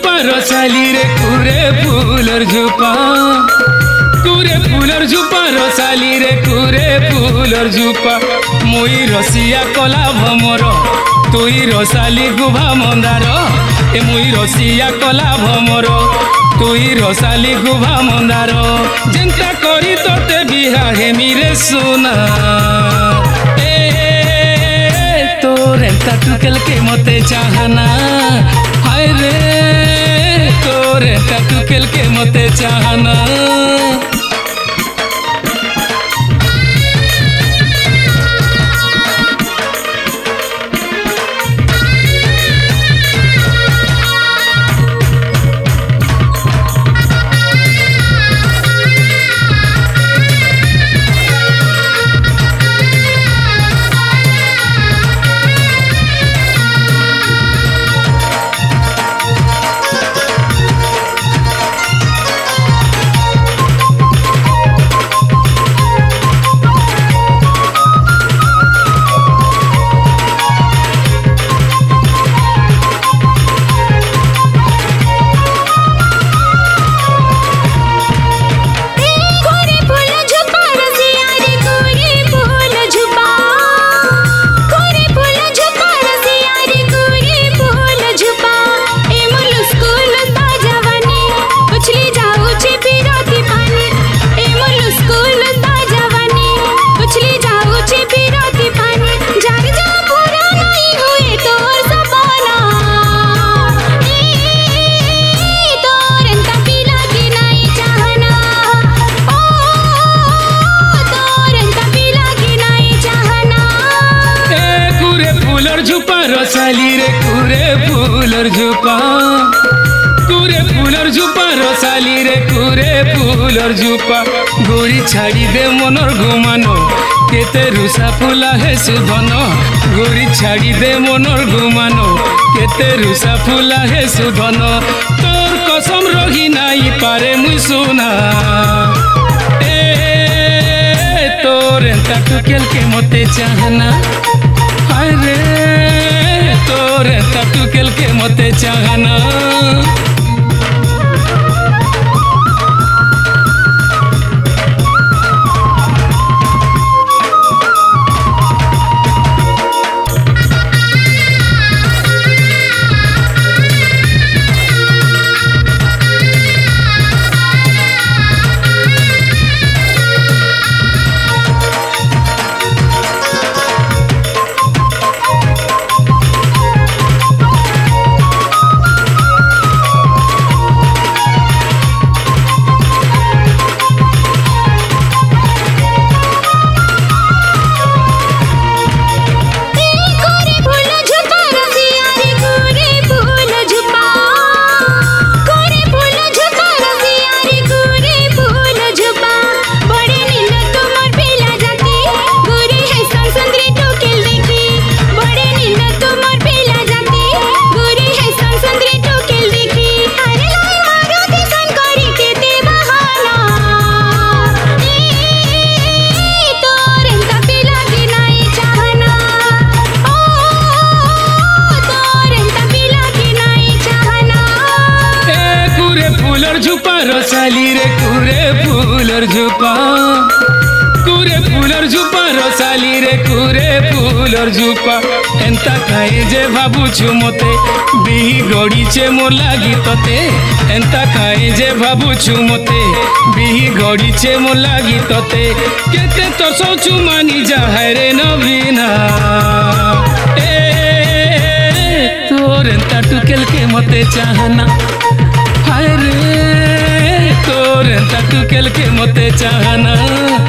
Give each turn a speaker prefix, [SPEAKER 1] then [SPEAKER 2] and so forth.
[SPEAKER 1] झुपा रसाली रे कुरे फूलर झुपा कुरे फूलर झुपा रसाली रे कुरे फूलर झुपा मुई रसिया कला भमर तुई रसाली गुभा मंदार ए मुई रसिया कला भमर तुई रसाली गुभा मंदार जेंता करी तोते बिहा हेमी रे सुना तोरेंता टुकेल के मते चाहना हाय रे तोरेंता टुकेल के मते चाहना रसाली रे कुरे फूलर झुपा कुरे फूलर झुपा रसाली रे कुरे फूलर झुपा गोरी छाड़ी दे मनर घुमानो केते रुसा फुला है सुधन गोरी छाड़ी दे मनर घुमानो केते रुसा फुला है सुधन तोर कसम रही नाई पारे मुई सुना तोर एंता टुकेल के मते चाहना हाय रे तोरेंता टुकेल के मते चाहना रसाली रे कुरे फूलर झुपा कुरे फूलर झुपा रसाली रे कुरे फूलर झुपा एंता खाए जे भाबुछु मते बिही गड़ीचे मोर लागी तते एंता खाए जे भाबुछु मते बिही गड़ीचे मोर लागी तते केते तो सोचु मानी जाहाय रे नवीना तोर एंता टुकेल के मते चाहना हाय रे तोरेंता टुकेल के मते चाहना।